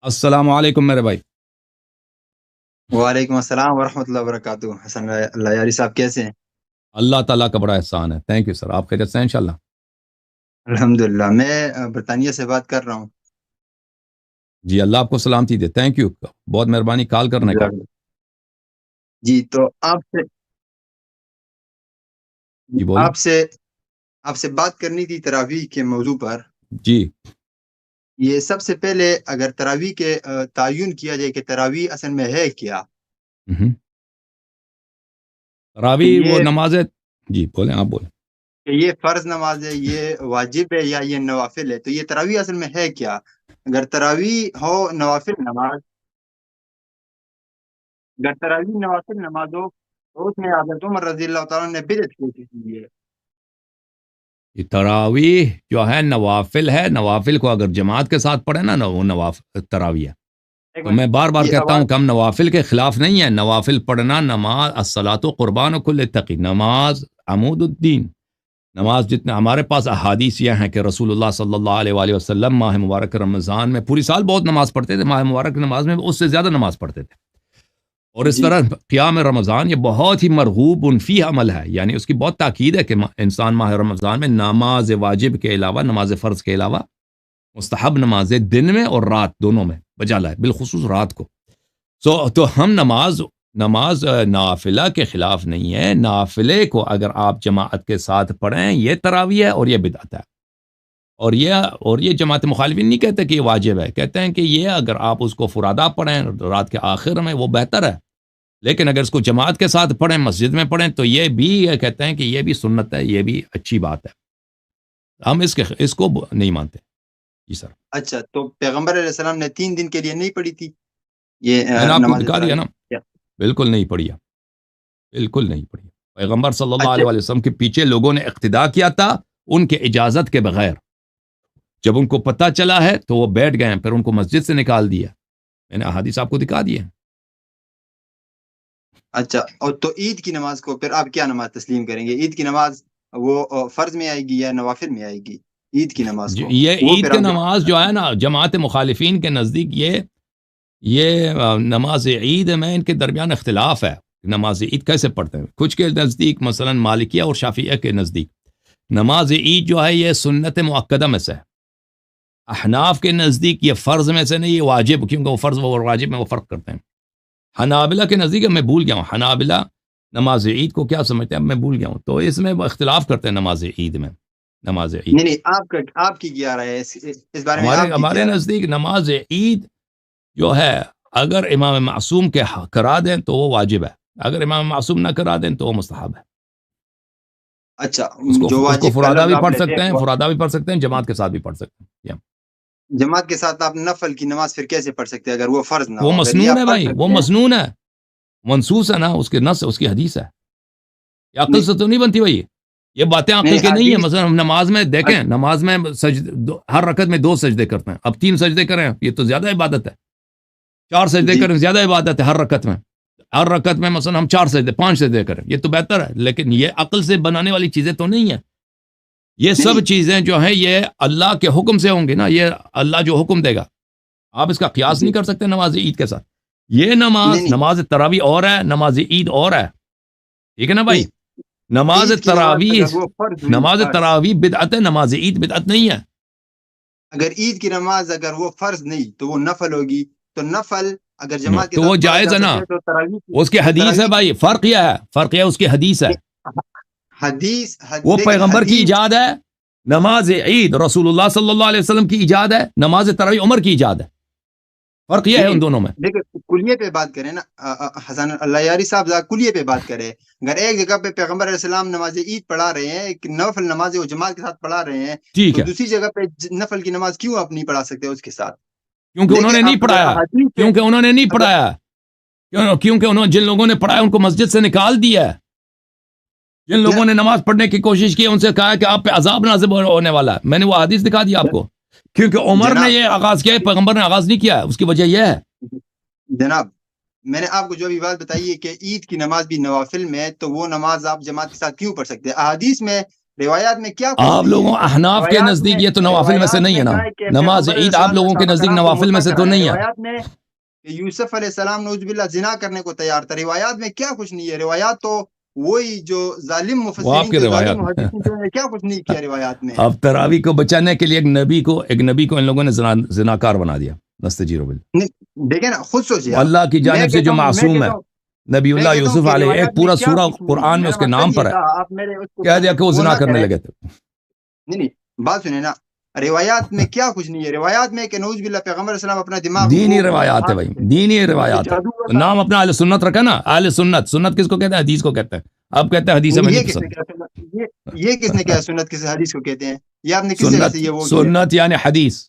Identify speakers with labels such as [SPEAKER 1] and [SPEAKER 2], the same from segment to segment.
[SPEAKER 1] السلام علیکم میرے بھائی.
[SPEAKER 2] وعلیکم السلام ورحمۃ اللہ وبرکاتہ. حسن اللہ یاری صاحب کیسے ہیں؟
[SPEAKER 1] اللہ تعالیٰ کا بڑا احسان ہے. Thank you sir. آپ خیریت سے ہیں انشاءاللہ؟
[SPEAKER 2] الحمدللہ. میں برطانیہ سے بات کر رہا ہوں.
[SPEAKER 1] جی اللہ آپ کو سلامتی دے. تھینک یو, بہت مہربانی کال کرنے کا.
[SPEAKER 2] جی تو آپ سے
[SPEAKER 1] جی بولیں.
[SPEAKER 2] آپ سے بات کرنی تھی تراویح کے موضوع پر.
[SPEAKER 1] جی
[SPEAKER 2] یہ سب سے پہلے اگر تراویح کے تعین کیا جائے کہ تراویح اصل میں ہے کیا.
[SPEAKER 1] تراویح وہ
[SPEAKER 2] یہ
[SPEAKER 1] نماز ہے. جی بولیں, آپ بولیں.
[SPEAKER 2] کہ یہ فرض نماز ہے, یہ واجب ہے, یا یہ نوافل ہے. تو یہ تراویح اصل میں ہے کیا؟ اگر تراویح ہو نوافل نماز اگر تراویح نوافل نماز ہو تو اس میں حضرت عمر رضی اللہ تعالیٰ نے بدعت کی ہے.
[SPEAKER 1] یہ تراویح جو ہے نوافل ہے. نوافل کو اگر جماعت کے ساتھ پڑھے نا وہ تراویح ہے. تو میں بار بار کہتا ہوں کہ ہم نوافل کے خلاف نہیں ہیں. نوافل پڑھنا, نماز الصلاۃ قربان کل تقی, نماز عمود الدین. نماز جتنے ہمارے پاس احادیث یہ ہیں کہ رسول اللہ صلی اللہ علیہ وآلہ وسلم ماہ مبارک رمضان میں پوری سال بہت نماز پڑھتے تھے. ماہ مبارک نماز میں اس سے زیادہ نماز پڑھتے تھے. اور اس طرح قیام رمضان یہ بہت ہی مرغوب فی عمل ہے. یعنی اس کی بہت تاکید ہے کہ انسان ماہ رمضان میں نماز واجب کے علاوہ, نماز فرض کے علاوہ مستحب نمازیں دن میں اور رات دونوں میں بجا لائے, بالخصوص رات کو. تو ہم نماز نافلہ کے خلاف نہیں ہے. نافلے کو اگر آپ جماعت کے ساتھ پڑھیں یہ تراویح ہے اور یہ بدعت ہے. اور یہ جماعت مخالفین نہیں کہتے کہ یہ واجب ہے. کہتے ہیں کہ یہ اگر آپ اس کو فرادہ پڑھیں رات کے آخر میں وہ بہتر ہے. لیکن اگر اس کو جماعت کے ساتھ پڑھیں, مسجد میں پڑھیں, تو یہ بھی کہتے ہیں کہ یہ بھی سنت ہے, یہ بھی اچھی بات ہے. ہم اس کو نہیں مانتے. جی سر.
[SPEAKER 2] اچھا, تو پیغمبر علیہ السلام نے 3 دن کے لیے نہیں پڑھی تھی یہ
[SPEAKER 1] میں نے آپ کو
[SPEAKER 2] نماز
[SPEAKER 1] دکھا دیا نا,
[SPEAKER 2] تراویح؟
[SPEAKER 1] بالکل نہیں پڑھی ہے, بالکل نہیں پڑھی. پیغمبر صلی اللہ
[SPEAKER 2] اچھا
[SPEAKER 1] علیہ وسلم کے پیچھے لوگوں نے اقتدا کیا تھا ان کے اجازت کے بغیر. جب ان کو پتہ چلا ہے تو وہ بیٹھ گئے, پھر ان کو مسجد سے نکال دیا. میں نے احادیث آپ کو دکھا دی ہے.
[SPEAKER 2] اچھا, اور تو عید کی نماز کو پھر آپ کیا نماز تسلیم کریں گے؟ عید کی نماز وہ فرض میں آئے گی یا نوافل میں آئے گی؟ عید کی نماز کو
[SPEAKER 1] یہ
[SPEAKER 2] وہ
[SPEAKER 1] عید
[SPEAKER 2] پھر
[SPEAKER 1] کی
[SPEAKER 2] آپ
[SPEAKER 1] نماز جو ہے نا جماعت مخالفین کے نزدیک یہ نماز عید میں ان کے درمیان اختلاف ہے. نماز عید کیسے پڑھتے ہیں؟ کچھ کے نزدیک مثلا مالکیہ اور شافعیہ کے نزدیک نماز عید جو ہے یہ سنت مؤکدہ میں سے ہے. احناف کے نزدیک یہ فرض میں سے نہیں, یہ واجب, کیونکہ وہ فرض اور واجب میں وہ فرق کرتے ہیں. حنابلہ کے نزدیک میں بھول گیا ہوں, حنابلہ نماز عید کو کیا سمجھتے ہیں اب میں بھول گیا ہوں. تو اس میں وہ اختلاف کرتے ہیں نماز عید میں. نماز عید
[SPEAKER 2] نہیں آپ کی کیا رائے ہے اس بارے میں؟
[SPEAKER 1] ہمارے نزدیک نماز عید جو ہے اگر امام معصوم کے کرا دیں تو وہ واجب ہے, اگر امام معصوم نہ کرا دیں تو وہ مستحب ہے.
[SPEAKER 2] اچھا,
[SPEAKER 1] اس کو فرادہ بھی پڑھ سکتے ہیں, فرادہ بھی پڑھ سکتے ہیں, جماعت کے ساتھ بھی پڑھ سکتے ہیں.
[SPEAKER 2] جماعت کے ساتھ آپ نفل کی نماز پھر کیسے پڑھ سکتے ہیں اگر وہ فرض نہ ہو؟
[SPEAKER 1] وہ
[SPEAKER 2] اگر یہ
[SPEAKER 1] مسنون
[SPEAKER 2] آپ
[SPEAKER 1] ہے
[SPEAKER 2] پڑھ
[SPEAKER 1] بھائی,
[SPEAKER 2] سکتے
[SPEAKER 1] وہ
[SPEAKER 2] ہیں.
[SPEAKER 1] مسنون ہے, منسوس ہے نا, اس کے نص اس کی حدیث ہے. یہ عقل سے تو نہیں بنتی بھائی, یہ باتیں عقل کے نہیں ہیں. مثلا ہم نماز میں دیکھیں, نماز میں ہر رکعت میں 2 سجدے کرتے ہیں. اب 3 سجدے کریں یہ تو زیادہ عبادت ہے. 4 سجدے کریں زیادہ عبادت ہے. ہر رکعت میں مثلا ہم 4 سجدے 5 سجدے کریں یہ تو بہتر ہے. لیکن یہ عقل سے بنانے والی چیزیں تو نہیں ہیں. یہ سب چیزیں جو ہیں یہ اللہ کے حکم سے ہوں گی نا, یہ اللہ جو حکم دے گا. آپ اس کا قیاس نہیں کر سکتے نماز عید کے ساتھ. یہ نماز تراویح اور ہے, نماز عید اور ہے. ٹھیک ہے نا بھائی. نماز تراویح بدعت ہے, نماز عید بدعت نہیں ہے.
[SPEAKER 2] اگر عید کی نماز اگر وہ فرض نہیں تو وہ نفل ہوگی. تو نفل اگر جماعت کے
[SPEAKER 1] تو وہ
[SPEAKER 2] ساتھ
[SPEAKER 1] جائز ہے نا, اس کی حدیث ہے بھائی. فرق یہ ہے اس کی حدیث ہے. وہ پیغمبر کی ایجاد ہے. نماز عید رسول اللہ صلی اللہ علیہ وسلم کی ایجاد ہے, نماز تراویح عمر کی ایجاد ہے. فرق یہ ہے ان دونوں میں.
[SPEAKER 2] دیکھیں کلیے پہ بات کریں نا حسن اللہ یاری صاحب, کلیے پہ بات کریں. اگر ایک جگہ پہ پیغمبر علیہ السلام نماز عید پڑھا رہے ہیں, ایک نفل نماز وہ جماعت کے ساتھ پڑھا رہے ہیں,
[SPEAKER 1] ٹھیک ہے,
[SPEAKER 2] دوسری جگہ پہ نفل کی نماز کیوں آپ نہیں پڑھا سکتے اس کے ساتھ؟
[SPEAKER 1] کیونکہ انہوں نے نہیں پڑھایا. کیونکہ انہوں جن لوگوں نے پڑھایا ان کو مسجد سے نکال دیا ہے. جن لوگوں نے نماز پڑھنے کی کوشش کی ان سے کہا کہ آپ پہ عذاب نازل ہونے والا ہے. میں نے وہ حدیث دکھا دی آپ کو. کیونکہ عمر نے یہ آغاز کیا ہے, پیغمبر نے آغاز نہیں کیا ہے. اس کی وجہ یہ ہے
[SPEAKER 2] جناب, میں نے آپ کو جو بھی بات بتائی ہے کہ عید کی نماز بھی نوافل میں ہے, تو وہ نماز آپ جماعت کے ساتھ کیوں پڑھ سکتے ہیں؟ احادیث میں روایات میں کیا کچھ
[SPEAKER 1] آپ
[SPEAKER 2] نہیں
[SPEAKER 1] لوگوں
[SPEAKER 2] ہے
[SPEAKER 1] احناف کے
[SPEAKER 2] روایات
[SPEAKER 1] نزدیک
[SPEAKER 2] میں
[SPEAKER 1] یہ تو نوافل میں سے نہیں ہے نا،
[SPEAKER 2] کہا ہے کہ
[SPEAKER 1] نماز
[SPEAKER 2] پیغمبر علیہ
[SPEAKER 1] عید آپ
[SPEAKER 2] السلام
[SPEAKER 1] لوگوں کے
[SPEAKER 2] صحابہ
[SPEAKER 1] نزدیک
[SPEAKER 2] کرام کو
[SPEAKER 1] نوافل میں سے
[SPEAKER 2] موسیٰ
[SPEAKER 1] تو
[SPEAKER 2] کرا ہے
[SPEAKER 1] نہیں ہے۔
[SPEAKER 2] روایات میں کہ یوسف علیہ السلام نعوذ باللہ زنا کرنے کو تیار تھا، روایات میں کیا کچھ نہیں ہے، روایات تو وہی جو ظالم
[SPEAKER 1] وہ آپ
[SPEAKER 2] مفسرین
[SPEAKER 1] کی
[SPEAKER 2] جو ظالم
[SPEAKER 1] روایات
[SPEAKER 2] محدثین جو ہے کیا کچھ نہیں کیا روایات میں۔
[SPEAKER 1] اب تراوی کو بچانے کے لیے ایک نبی کو ان لوگوں نے زناکار بنا دیا، نستجیر باللہ۔
[SPEAKER 2] دیکھیں نا خود سوچیے آپ،
[SPEAKER 1] اللہ کی
[SPEAKER 2] میں
[SPEAKER 1] جانب سے
[SPEAKER 2] کہتا
[SPEAKER 1] جو
[SPEAKER 2] ہوں
[SPEAKER 1] معصوم ہے نبی
[SPEAKER 2] میں
[SPEAKER 1] اللہ
[SPEAKER 2] کہتا ہوں
[SPEAKER 1] یوسف
[SPEAKER 2] کہ
[SPEAKER 1] علیہ، ایک
[SPEAKER 2] روایات میں
[SPEAKER 1] پورا
[SPEAKER 2] کیا
[SPEAKER 1] سورہ
[SPEAKER 2] کچھ نہیں،
[SPEAKER 1] قرآن میں
[SPEAKER 2] میرا
[SPEAKER 1] اس کے
[SPEAKER 2] مقصد
[SPEAKER 1] نام
[SPEAKER 2] یہ
[SPEAKER 1] پر ہے،
[SPEAKER 2] تھا آپ میرے اس کو
[SPEAKER 1] کہہ دیا کہ وہ
[SPEAKER 2] وہ
[SPEAKER 1] زنا
[SPEAKER 2] نہ
[SPEAKER 1] کرنے
[SPEAKER 2] کریں۔
[SPEAKER 1] لگے تھے۔
[SPEAKER 2] نہیں بات سنیں نا، روایات میں کیا کچھ نہیں ہے، روایات میں کہ نعوذ باللہ پیغمبر علیہ السلام اپنا دماغ
[SPEAKER 1] دینی
[SPEAKER 2] وہ
[SPEAKER 1] روایات ہے
[SPEAKER 2] ہاتھ
[SPEAKER 1] بھائی،
[SPEAKER 2] سے
[SPEAKER 1] دینی
[SPEAKER 2] یہ
[SPEAKER 1] روایات ہے،
[SPEAKER 2] جادو کا
[SPEAKER 1] نام اپنا اہل سنت رکھا نا، اہل سنت۔ سنت کس کو کہتے ہیں؟ حدیث کو کہتے ہیں۔ آپ کہتے ہیں حدیث ہمیں
[SPEAKER 2] یہ
[SPEAKER 1] نہیں
[SPEAKER 2] کس نے
[SPEAKER 1] پسند۔
[SPEAKER 2] کیا سنت، یہ کس نے کیا سنت کس حدیث کو کہتے ہیں، یہ آپ نے کس جگہ سے
[SPEAKER 1] سنت
[SPEAKER 2] یہ وہ کیا؟
[SPEAKER 1] سنت یعنی حدیث،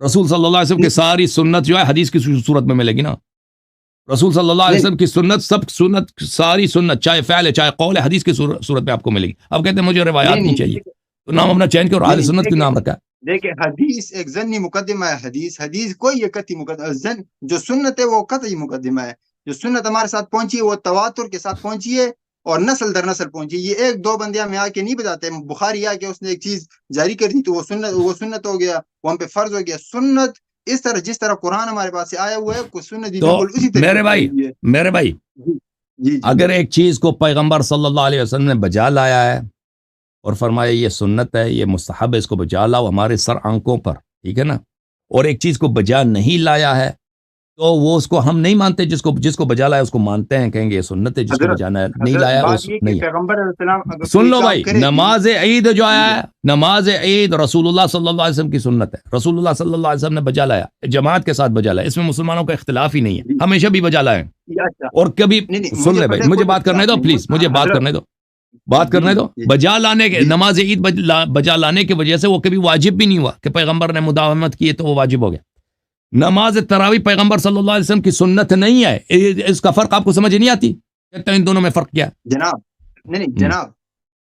[SPEAKER 1] رسول صلی اللہ علیہ وسلم کی ساری سنت جو ہے حدیث کی صورت میں ملے گی نا۔ رسول صلی اللہ علیہ
[SPEAKER 2] نہیں
[SPEAKER 1] وسلم کی سنت، سب سنت، ساری سنت، چاہے فعل ہے چاہے قول ہے، حدیث کی صورت میں آپ کو ملے گی۔ اب کہتے ہیں مجھے روایات نہیں چاہیے، تو نام اپنا چینج کرو، اہل سنت کیوں نام رکھا ہے؟
[SPEAKER 2] دیکھیں حدیث ایک ضمنی مقدمہ ہے، حدیث کوئی یہ قطعی مقدمہ، جو سنت ہے وہ قطعی مقدمہ ہے، جو سنت ہمارے ساتھ پہنچی ہے وہ تواتر کے ساتھ پہنچی ہے اور نسل در نسل پہنچی۔ یہ ایک دو بندیاں میں آ کے نہیں بتاتے، بخاری آ کے اس نے ایک چیز جاری کر دی تو وہ سنت ہو گیا، وہ ہم پہ فرض ہو گیا۔ سنت اس طرح جس طرح قرآن ہمارے پاس سے آیا ہوا ہے، کوئی سنت بھی
[SPEAKER 1] تو
[SPEAKER 2] بالکل اسی طریقے
[SPEAKER 1] میرے
[SPEAKER 2] سے آئی ہوئی ہے۔
[SPEAKER 1] بھائی
[SPEAKER 2] جی جی
[SPEAKER 1] اگر ایک چیز کو پیغمبر صلی اللہ علیہ وسلم نے بجا لایا ہے اور فرمایا یہ سنت ہے، یہ مستحب ہے، اس کو بجا لاؤ ہمارے سر آنکھوں پر، ٹھیک ہے نا، اور ایک چیز کو بجا نہیں لایا ہے تو وہ اس کو ہم نہیں مانتے، جس کو بجا لایا اس کو مانتے ہیں، کہیں گے یہ سنت ہے، جس کو بجا نہیں لایا
[SPEAKER 2] بات
[SPEAKER 1] اس
[SPEAKER 2] یہ کہ
[SPEAKER 1] نہیں ہے۔
[SPEAKER 2] پیغمبر علیہ السلام اگر
[SPEAKER 1] سن
[SPEAKER 2] کوئی
[SPEAKER 1] لو
[SPEAKER 2] کام
[SPEAKER 1] بھائی،
[SPEAKER 2] کرے بھی،
[SPEAKER 1] نماز عید جو آیا ہے، نماز عید رسول اللہ صلی اللہ علیہ وسلم کی سنت ہے، رسول اللہ صلی اللہ علیہ وسلم نے بجا لایا، جماعت کے ساتھ بجا لایا، اس میں مسلمانوں کا اختلاف ہی نہیں ہے، ہمیشہ بھی بجا لائیں۔ اور کبھی
[SPEAKER 2] نہیں
[SPEAKER 1] سن لے
[SPEAKER 2] پتہ
[SPEAKER 1] بھائی،
[SPEAKER 2] ہے
[SPEAKER 1] مجھے
[SPEAKER 2] کوئی
[SPEAKER 1] بات کرنے
[SPEAKER 2] اختلاف
[SPEAKER 1] دو
[SPEAKER 2] نہیں
[SPEAKER 1] پلیز، مجھے بات کرنے دو، بات کرنے دو۔ بجا لانے کے نماز عید بجا لانے کی وجہ سے وہ کبھی واجب بھی نہیں ہوا کہ پیغمبر نے مداومت کی تو وہ واجب ہو گیا۔ نماز تراویح پیغمبر صلی اللہ علیہ وسلم کی سنت نہیں ہے، اس کا فرق آپ کو سمجھ نہیں آتی؟ کہتے ہیں ان دونوں میں فرق کیا ہے؟
[SPEAKER 2] جناب نہیں جناب،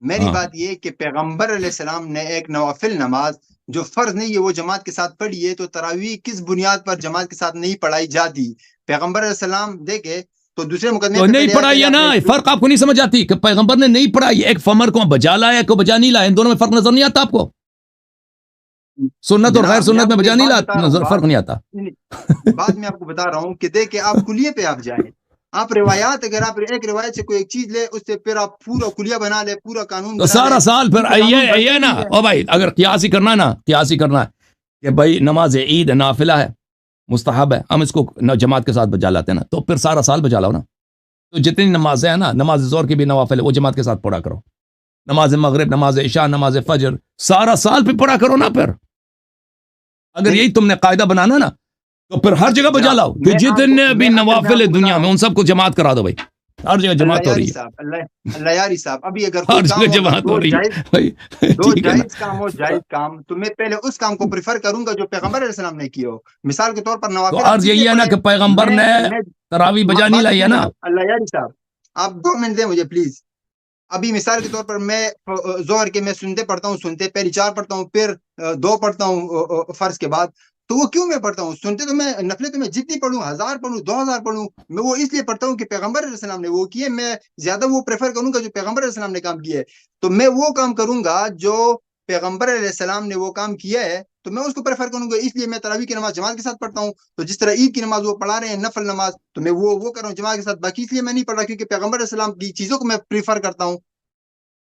[SPEAKER 2] میری بات یہ کہ پیغمبر علیہ السلام نے ایک نوافل نماز جو فرض نہیں ہے وہ جماعت کے ساتھ پڑھی ہے، تو تراویح کس بنیاد پر جماعت کے ساتھ نہیں پڑھائی جاتی؟ پیغمبر علیہ السلام دیکھے تو دوسرے مقدمے
[SPEAKER 1] تو
[SPEAKER 2] پہ
[SPEAKER 1] نہیں پڑھائی ہے نا، فرق آپ کو نہیں سمجھ آتی کہ پیغمبر نے نہیں پڑھائی، ایک فمر کو بجا لایا کو بجا نہیں لایا، ان دونوں میں فرق نظر نہیں آتا آپ کو؟ سنت اور غیر سنت میں بجا نہیں لایا، فرق نہیں آتا۔
[SPEAKER 2] بات میں آپ کو بتا رہا ہوں کہ دیکھیں آپ کلیے پہ آپ جائیں، آپ روایات، اگر آپ ایک روایت سے کوئی ایک چیز لے، اس سے پھر آپ پورا کلیہ بنا لے، پورا قانون
[SPEAKER 1] تو
[SPEAKER 2] بنا
[SPEAKER 1] سارا
[SPEAKER 2] لے،
[SPEAKER 1] سال پھر یہ نا، او بھائی اگر قیاسی کرنا ہے نا، قیاسی کرنا ہے کہ بھائی نماز عید نافلہ ہے، مستحب ہے، ہم اس کو جماعت کے ساتھ بجا لاتے ہیں نا، تو پھر سارا سال بجا لاؤ نا۔ تو جتنی نمازیں ہیں نا، نماز ظہر کی بھی نوافل ہے وہ جماعت کے ساتھ پڑھا کرو، نماز مغرب، نماز عشاء، نماز فجر، سارا سال پہ پڑھا کرو نا۔ پھر اگر یہی تم نے قاعدہ بنانا نا تو پھر ہر جگہ بجا لاؤ کہ جتنے بھی نوافل ہے دنیا میں ان سب کو جماعت کرا دو بھائی، ہر جگہ جماعت ہو رہی ہے،
[SPEAKER 2] اللہ یاری صاحب، ابھی اگر
[SPEAKER 1] ہر
[SPEAKER 2] کوئی
[SPEAKER 1] جگہ
[SPEAKER 2] کام
[SPEAKER 1] جماعت ہو رہی ہے،
[SPEAKER 2] دو
[SPEAKER 1] ٹھیک ہے نا؟
[SPEAKER 2] جائز کام ہو، جائز کام، تو میں پہلے اس کام کو پریفر کروں گا جو پیغمبر علیہ السلام نے کیا ہو۔ مثال کے طور پر
[SPEAKER 1] تو
[SPEAKER 2] نوافل
[SPEAKER 1] عرض یہی ہے نا کہ پیغمبر نے تراویح بجا نہیں لائی ہے نا۔
[SPEAKER 2] اللہ یاری صاحب آپ 2 منٹ دیں مجھے پلیز۔ ابھی مثال کے طور پر میں ظہر کے میں سنتے پڑھتا ہوں، سنتے پہلی 4 پڑھتا ہوں، پھر 2 پڑھتا ہوں فرض کے بعد، تو وہ کیوں میں پڑھتا ہوں؟ سنتے تو میں نفلیں تو میں جتنی پڑھوں، 1000 پڑھوں، 2000 پڑھوں، میں وہ اس لیے پڑھتا ہوں کہ پیغمبر علیہ السلام نے وہ کیے، میں زیادہ وہ پریفر کروں گا جو پیغمبر علیہ السلام نے کام کیا ہے، تو میں وہ کام کروں گا جو پیغمبر علیہ السلام نے وہ کام کیا ہے، تو میں اس کو پریفر کروں گا، اس لیے میں تراویح کی نماز جماعت کے ساتھ پڑھتا ہوں۔ تو جس طرح عید کی نماز وہ پڑھا رہے ہیں نفل نماز، تو میں وہ کر رہا ہوں جماعت کے ساتھ، باقی اس لیے میں نہیں پڑھ رہا کیونکہ پیغمبر علیہ السلام کی چیزوں کو میں پریفر کرتا ہوں۔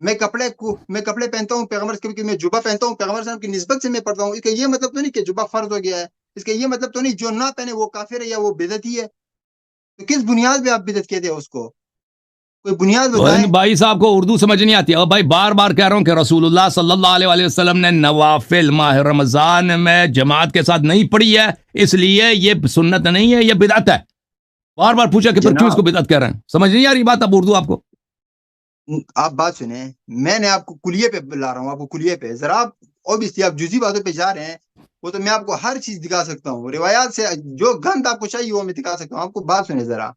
[SPEAKER 2] میں کپڑے پہنتا ہوں پیغمبر کے، میں جبہ پہنتا ہوں پیغمبر صاحب کی نسبت سے میں پڑھتا ہوں، اس کا یہ مطلب تو نہیں کہ جبہ فرض ہو گیا ہے، اس کا یہ مطلب تو نہیں جو نہ پہنے وہ کافر ہے یا وہ بدعتی ہے۔ تو کس بنیاد پہ آپ بدعت کہتے ہیں اس کو؟ کوئی بنیاد بتائیں۔
[SPEAKER 1] بھائی صاحب کو اردو سمجھ نہیں آتی، اور بھائی بار بار کہہ رہا ہوں کہ رسول اللہ صلی اللہ علیہ وسلم نے نوافل ماہ رمضان میں جماعت کے ساتھ نہیں پڑھی ہے، اس لیے یہ سنت نہیں ہے، یہ بدعت ہے۔ بار بار پوچھا کہ پھر کیوں اس کو بدعت کہہ رہے ہیں؟ سمجھ نہیں آ رہی بات اب اردو آپ کو؟
[SPEAKER 2] آپ بات سنیں، میں نے آپ کو کلیے پہ لا رہا ہوں، آپ کو کلیے پہ ذرا، آپ اوبیسلی آپ جزئی باتوں پہ جا رہے ہیں، وہ تو میں آپ کو ہر چیز دکھا سکتا ہوں، روایات سے جو گند آپ کو چاہیے وہ میں دکھا سکتا ہوں۔ آپ کو بات سنیں ذرا،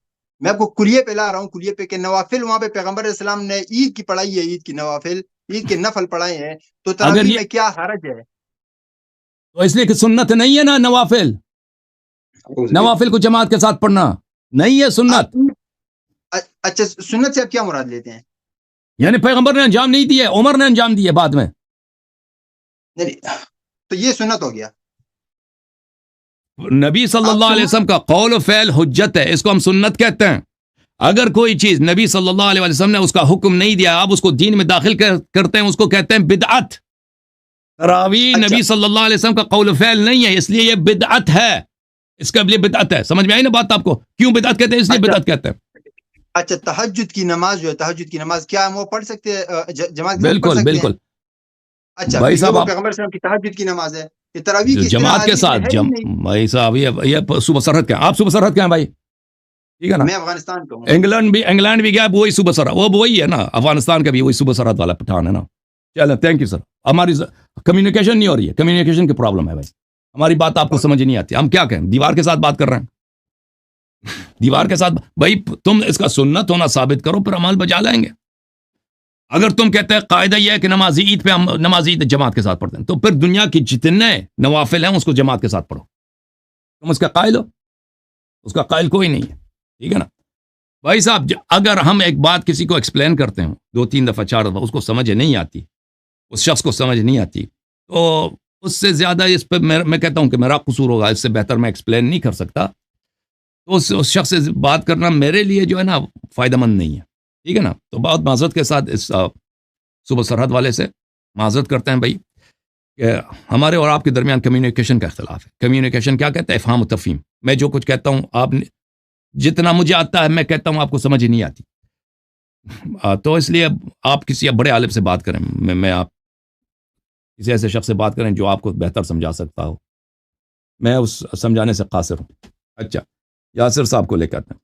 [SPEAKER 2] میں آپ کو کلیے پہ لا رہا ہوں، کلیے پہ کہ نوافل وہاں پہ پیغمبر علیہ السلام نے عید کی پڑھائی ہے، عید کی نوافل، عید کے نفل پڑھائے ہیں، تو تراویح میں کیا حرج ہے؟
[SPEAKER 1] تو اس لیے کہ سنت نہیں ہے نا نوافل کو جماعت کے ساتھ پڑھنا نہیں ہے سنت۔
[SPEAKER 2] اچھا سنت سے آپ کیا مراد لیتے ہیں؟
[SPEAKER 1] یعنی پیغمبر نے انجام نہیں دیے، عمر نے انجام دیے بعد میں.
[SPEAKER 2] تو یہ سنت ہو گیا.
[SPEAKER 1] نبی صلی اللہ علیہ وسلم کا قول و فعل حجت ہے، اس کو ہم سنت کہتے ہیں. اگر کوئی چیز نبی صلی اللہ علیہ وسلم نے اس کا حکم نہیں دیا، آپ اس کو دین میں داخل کرتے ہیں، اس کو کہتے ہیں بدعت. تراویح نبی صلی اللہ علیہ وسلم کا قول و فعل نہیں ہے، اس لیے یہ بدعت ہے. اس کے لیے بدعت ہے. سمجھ میں آئی نا بات آپ کو؟ کیوں بدعت کہتے ہیں؟ اس لیے بدعت کہتے ہیں.
[SPEAKER 2] اچھا، تہجد کی نماز جو ہے، تہجد کی نماز کیا ہم وہ پڑھ سکتے ہیں جماعت؟
[SPEAKER 1] بالکل بالکل.
[SPEAKER 2] اچھا
[SPEAKER 1] بھائی صاحب،
[SPEAKER 2] پیغمبر صلی اللہ علیہ وسلم کی تہجد کی نماز ہے، یہ تراویح کی
[SPEAKER 1] جماعت کے ساتھ بھائی صاحب یہ صوبہ سرحد کیا؟ آپ صوبہ سرحد کیا ہیں بھائی؟ ٹھیک ہے نا.
[SPEAKER 2] میں افغانستان کا ہوں.
[SPEAKER 1] انگلینڈ بھی گیا، وہی صوبہ سرحد، وہ وہی ہے نا. افغانستان کا بھی وہی صوبہ سرحد والا پٹھان ہے نا. چلو تھینک یو سر. ہماری کمیونیکیشن نہیں ہو رہی ہے، کمیونیکیشن کی پرابلم ہے بھائی. ہماری بات آپ کو سمجھ نہیں آتی. ہم کیا کہیں؟ دیوار کے ساتھ بات کر رہے ہیں. دیوار کے ساتھ بھائی تم اس کا سنت ہونا ثابت کرو، پھر عمل بجا لائیں گے. اگر تم کہتے ہیں قاعدہ یہ ہے کہ نماز عید پہ ہم نماز عید جماعت کے ساتھ پڑھتے ہیں، تو پھر دنیا کی جتنے نوافل ہیں اس کو جماعت کے ساتھ پڑھو. تم اس کا قائل ہو؟ اس کا قائل کوئی نہیں ہے. ٹھیک ہے نا بھائی صاحب. اگر ہم ایک بات کسی کو ایکسپلین کرتے ہیں 2-3 دفعہ 4 دفعہ، اس کو سمجھ نہیں آتی، اس شخص کو سمجھ نہیں آتی، تو اس سے زیادہ اس پہ میں کہتا ہوں کہ میرا قصور ہوگا. اس سے بہتر میں ایکسپلین نہیں کر سکتا. تو اس شخص سے بات کرنا میرے لیے جو ہے نا فائدہ مند نہیں ہے. ٹھیک ہے نا. تو بہت معذرت کے ساتھ اس صوبہ سرحد والے سے معذرت کرتے ہیں بھائی کہ ہمارے اور آپ کے درمیان کمیونیکیشن کا اختلاف ہے. کمیونیکیشن کیا کہتے ہیں؟ افہام و تفہیم. میں جو کچھ کہتا ہوں، آپ جتنا مجھے آتا ہے میں کہتا ہوں، آپ کو سمجھ ہی نہیں آتی. تو اس لیے آپ کسی بڑے عالم سے بات کریں. میں آپ کسی ایسے شخص سے بات کریں جو آپ کو بہتر سمجھا سکتا ہو. میں اس سمجھانے سے قاصر ہوں. اچھا، یاسر صاحب کو لے کے آتے ہیں.